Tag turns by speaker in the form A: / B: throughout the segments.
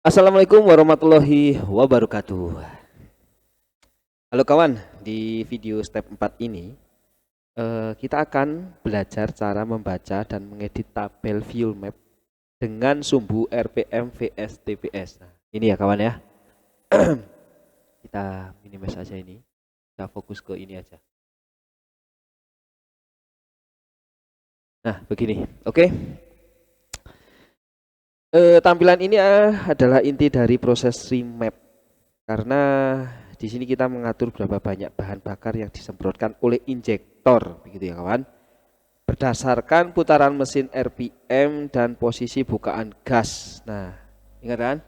A: Assalamualaikum warahmatullahi wabarakatuh. Halo kawan, di video step 4 ini kita akan belajar cara membaca dan mengedit tabel fuel map dengan sumbu RPM vs TPS. Nah, ini ya kawan ya. Kita minimize aja ini. Kita fokus ke ini aja. Nah, begini. Oke. Tampilan ini adalah inti dari proses remap karena di sini kita mengatur berapa banyak bahan bakar yang disemprotkan oleh injektor, begitu ya kawan. Berdasarkan putaran mesin RPM dan posisi bukaan gas. Nah, ingat kan?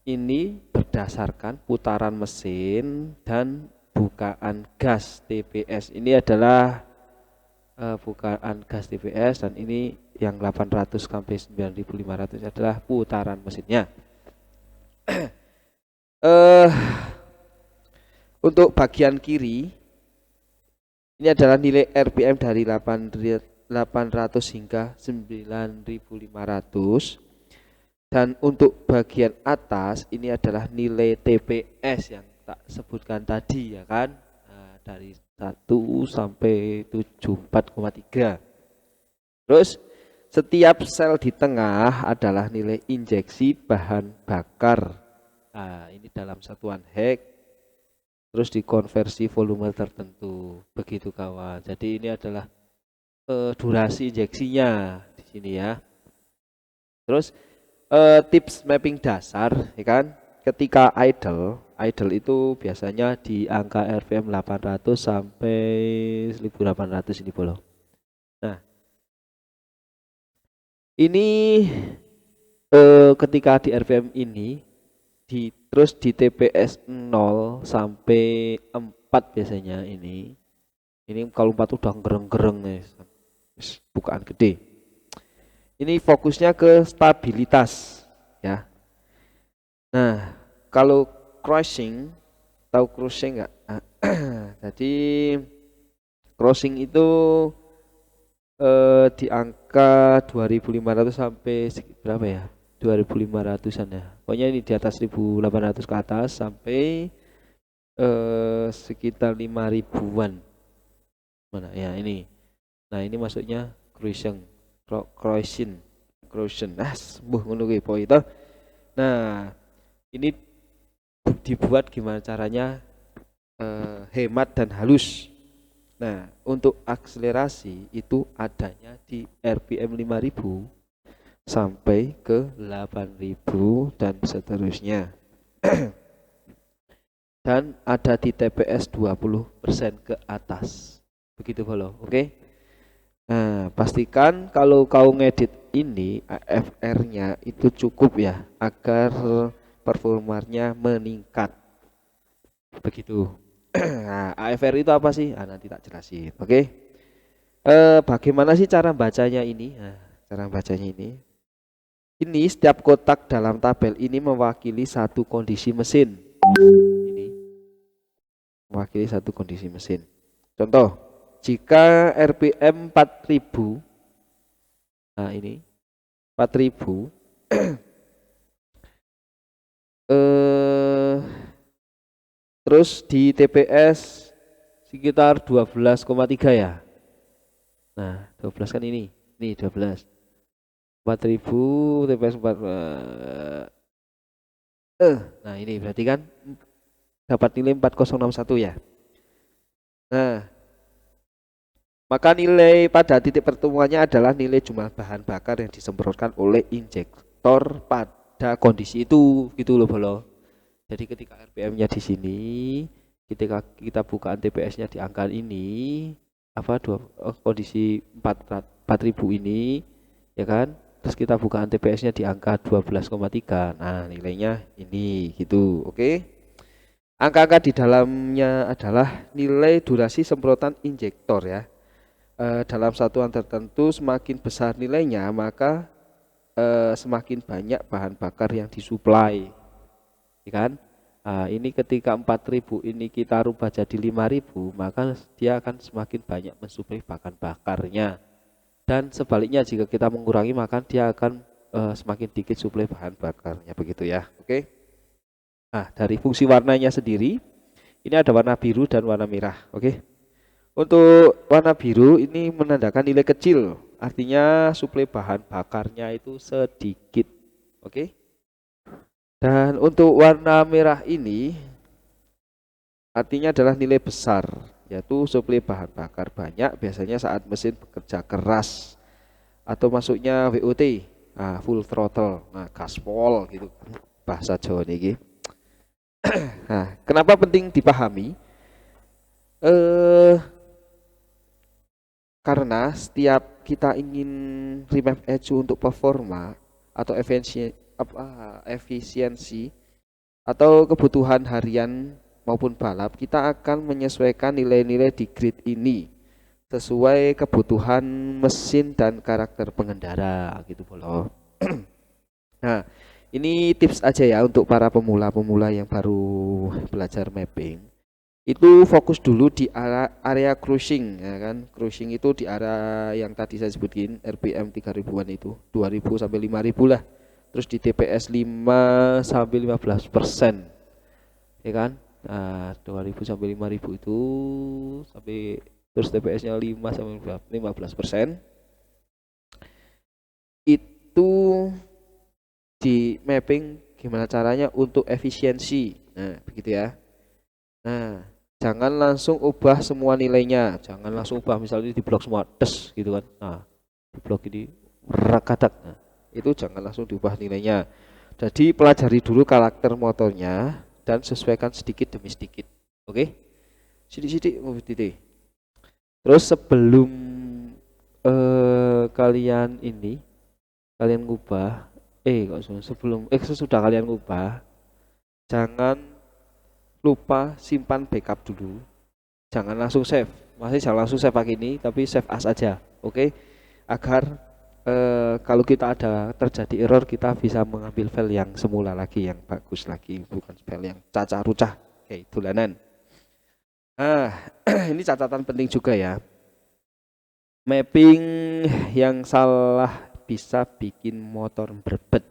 A: Ini berdasarkan putaran mesin dan bukaan gas TPS. Ini adalah bukaan gas TPS dan ini yang 800 sampai 9500 adalah putaran mesinnya. Untuk bagian kiri ini adalah nilai RPM dari 800 hingga 9500, dan untuk bagian atas ini adalah nilai TPS yang tak sebutkan tadi ya kan. Nah, dari 1 sampai 74,3. Terus setiap sel di tengah adalah nilai injeksi bahan bakar. Nah, ini dalam satuan Hek, terus dikonversi volume tertentu. Begitu kawan. Jadi ini adalah durasi injeksinya di sini ya. Terus tips mapping dasar ya kan. Ketika idle itu biasanya di angka RPM 800 sampai 1800 ini bolo. Nah, ini ketika di RPM ini terus di TPS 0 sampai 4 biasanya ini kalau 4 udah gereng-gereng nih, bukaan gede. Ini fokusnya ke stabilitas ya. Nah, kalau crossing, tahu crossing enggak? Jadi crossing itu di angka 2500 sampai berapa ya? 2500-an ya. Pokoknya ini di atas 1800 ke atas sampai sekitar 5000-an. Mana ya ini. Nah, ini masuknya crossing. Nah, sembuh ngono kuwi po itu. Nah, ini dibuat gimana caranya hemat dan halus. Nah, untuk akselerasi itu adanya di RPM 5000 sampai ke 8000 dan seterusnya. Dan ada di TPS 20% ke atas. Begitu bolo, oke? Nah, pastikan kalau kau ngedit ini AFR-nya itu cukup ya agar performanya meningkat. Begitu. Nah, AFR itu apa sih? Nanti tak jelasin. Oke. Bagaimana sih cara bacanya ini? Nah, cara bacanya ini. Ini setiap kotak dalam tabel ini mewakili satu kondisi mesin. Ini mewakili satu kondisi mesin. Contoh, jika RPM 4000, nah ini 4000 terus di TPS sekitar 12,3 ya. Nah, 12 kan ini 12. 4000 TPS 4. Nah, ini berarti kan dapat nilai 4061 ya. Nah, maka nilai pada titik pertemuannya adalah nilai jumlah bahan bakar yang disemprotkan oleh injektor pada kondisi itu, gitu loh bolo. Jadi ketika RPM-nya di sini, ketika kita bukaan TPS-nya di angka ini, kondisi 4000 ini, ya kan? Terus kita bukaan TPS-nya di angka 12,3. Nah, nilainya ini gitu, oke? Angka-angka di dalamnya adalah nilai durasi semprotan injektor ya. Dalam satuan tertentu semakin besar nilainya, maka semakin banyak bahan bakar yang disuplai. Ya kan? Ini ketika 4000 ini kita rubah jadi 5000, maka dia akan semakin banyak mensuplai bahan bakarnya. Dan sebaliknya jika kita mengurangi, maka dia akan semakin dikit suplai bahan bakarnya begitu ya. Oke. Nah, dari fungsi warnanya sendiri, ini ada warna biru dan warna merah. Oke. Untuk warna biru ini menandakan nilai kecil, artinya suplai bahan bakarnya itu sedikit. Oke. Dan untuk warna merah ini artinya adalah nilai besar, yaitu suplai bahan bakar banyak biasanya saat mesin bekerja keras atau masuknya VOT, nah, full throttle, nah gaspol gitu bahasa Jawa ini. Nah, kenapa penting dipahami? Karena setiap kita ingin remap ECU untuk performa atau efisiensi atau kebutuhan harian maupun balap, kita akan menyesuaikan nilai-nilai di grid ini sesuai kebutuhan mesin dan karakter pengendara gitu loh. Nah, ini tips aja ya untuk para pemula-pemula yang baru belajar mapping. Itu fokus dulu di area cruising ya kan. Cruising itu di area yang tadi saya sebutin RPM 3000-an itu, 2000 sampai 5000 lah. Terus di TPS 5 sampai 15%. Ya kan? Nah, 2000 sampai 5000 itu sampai terus TPS-nya 5 sampai 15%. Itu di mapping gimana caranya untuk efisiensi. Nah, begitu ya. Nah, jangan langsung ubah semua nilainya, jangan langsung ubah misalnya di blok semua des gitu kan. Nah, di blok ini rakadak. Nah, itu jangan langsung diubah nilainya. Jadi pelajari dulu karakter motornya dan sesuaikan sedikit demi sedikit. Oke? Sidik-sidik titik. Terus sebelum kalian ngubah sesudah kalian ngubah, jangan lupa simpan backup dulu. Jangan langsung save. Masih jangan langsung save pakai ini, tapi save as aja. Oke? Agar kalau kita ada terjadi error, kita bisa mengambil file yang semula lagi, yang bagus lagi, bukan file yang cacah-rucah kayak dolanan. Nah, ini catatan penting juga ya. Mapping yang salah bisa bikin motor berbet.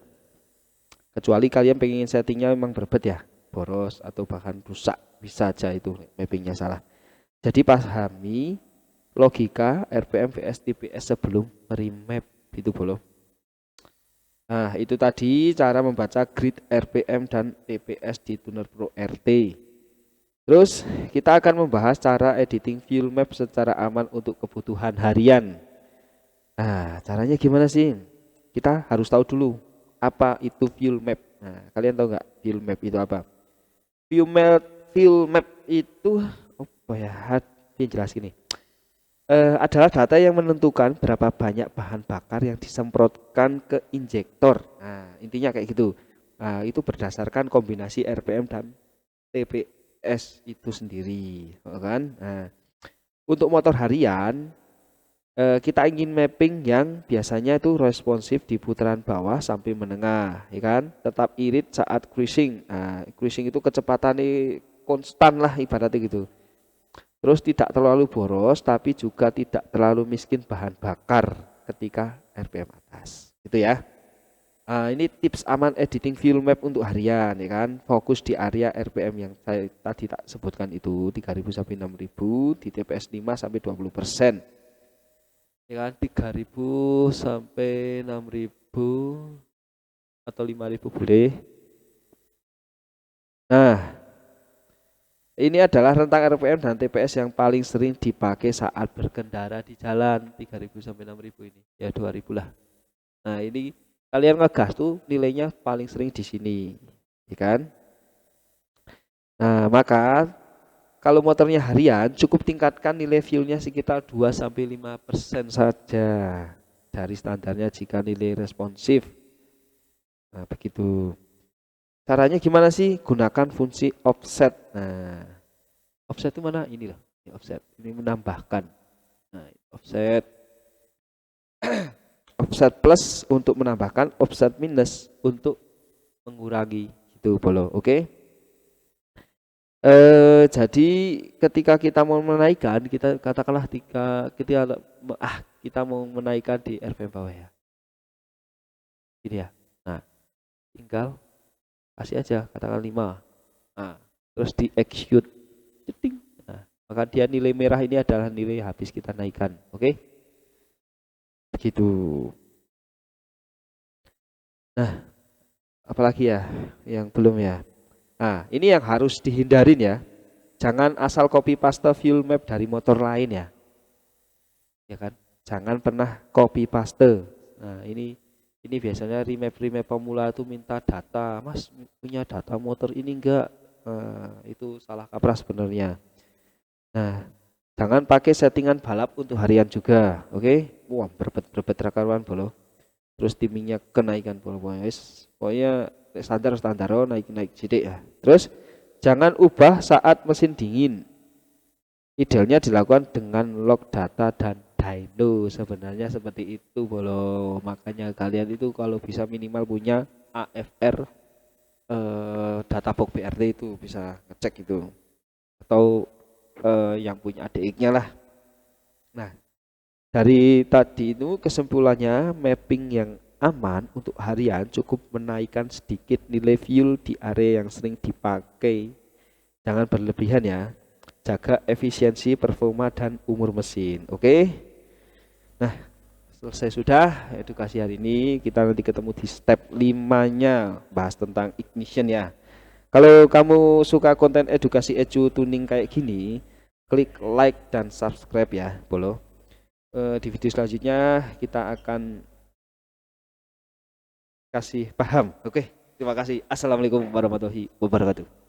A: Kecuali kalian pengen settingnya memang berbet ya, boros atau bahkan rusak, bisa aja itu mappingnya salah. Jadi pahami logika RPM vs TPS sebelum remap itu belum. Nah, itu tadi cara membaca grid RPM dan TPS di Tuner Pro RT. Terus kita akan membahas cara editing fuel map secara aman untuk kebutuhan harian. Nah, caranya gimana sih? Kita harus tahu dulu apa itu fuel map. Nah, kalian tahu nggak fuel map itu apa? Fuel map itu apa ya? Jelas gini. Adalah data yang menentukan berapa banyak bahan bakar yang disemprotkan ke injektor. Nah, intinya kayak gitu. Nah, itu berdasarkan kombinasi RPM dan TPS itu sendiri, kan? Nah, untuk motor harian, kita ingin mapping yang biasanya itu responsif di putaran bawah sampai menengah, ya kan? Tetap irit saat cruising. Nah, cruising itu kecepatannya konstan lah ibaratnya gitu. Terus tidak terlalu boros, tapi juga tidak terlalu miskin bahan bakar ketika RPM atas. Gitu ya. Ini tips aman editing fuel map untuk harian, ya kan? Fokus di area RPM yang saya tadi tak sebutkan itu 3000 sampai 6000 di TPS 5 sampai 20%. Ya kan? 3000 sampai 6000 atau 5000 boleh. Nah, ini adalah rentang RPM dan TPS yang paling sering dipakai saat berkendara di jalan 3000 sampai 6000 ini. Ya 2000 lah. Nah, ini kalian ngegas tuh nilainya paling sering di sini. Ya kan? Nah, maka kalau motornya harian cukup tingkatkan nilai fuelnya sekitar 2 sampai 5% saja dari standarnya jika nilai responsif. Nah, begitu. Caranya gimana sih? Gunakan fungsi offset. Nah, offset itu mana? Ini loh. Ini offset. Ini menambahkan. Nah, offset. Offset plus untuk menambahkan, offset minus untuk mengurangi. Itu boleh. Oke. Jadi ketika kita mau menaikkan, kita katakanlah kita mau menaikkan di RPM bawah ya. Ini ya. Nah, tinggal kasih aja katakan 5. Nah, terus di execute. Ceting. Nah, maka dia nilai merah ini adalah nilai habis kita naikkan. Oke? Begitu. Nah, apalagi ya yang belum ya? Nah, ini yang harus dihindarin ya. Jangan asal copy paste fuel map dari motor lain ya. Ya kan? Jangan pernah copy paste. Nah, ini biasanya remap pemula itu minta data, Mas punya data motor ini enggak? Nah, itu salah kaprah sebenarnya. Nah, jangan pakai settingan balap untuk harian juga, oke? Wah, berbet rakaruan bolo. Terus timingnya kenaikan bolo, pokoknya standar oh, naik sidik ya. Terus jangan ubah saat mesin dingin. Idealnya dilakukan dengan log data dan dyno, sebenarnya seperti itu bolo. Makanya kalian itu kalau bisa minimal punya AFR data box BRT itu bisa ngecek itu, atau yang punya ADX-nya lah. Nah, dari tadi itu kesimpulannya mapping yang aman untuk harian cukup menaikkan sedikit nilai fuel di area yang sering dipakai. Jangan berlebihan ya. Jaga efisiensi, performa, dan umur mesin. Oke? Nah, selesai sudah edukasi hari ini. Kita nanti ketemu di step 5-nya, bahas tentang ignition ya. Kalau kamu suka konten edukasi edu tuning kayak gini, klik like dan subscribe ya, Bolo. Di video selanjutnya kita akan kasih paham. Oke, terima kasih. Assalamualaikum warahmatullahi wabarakatuh.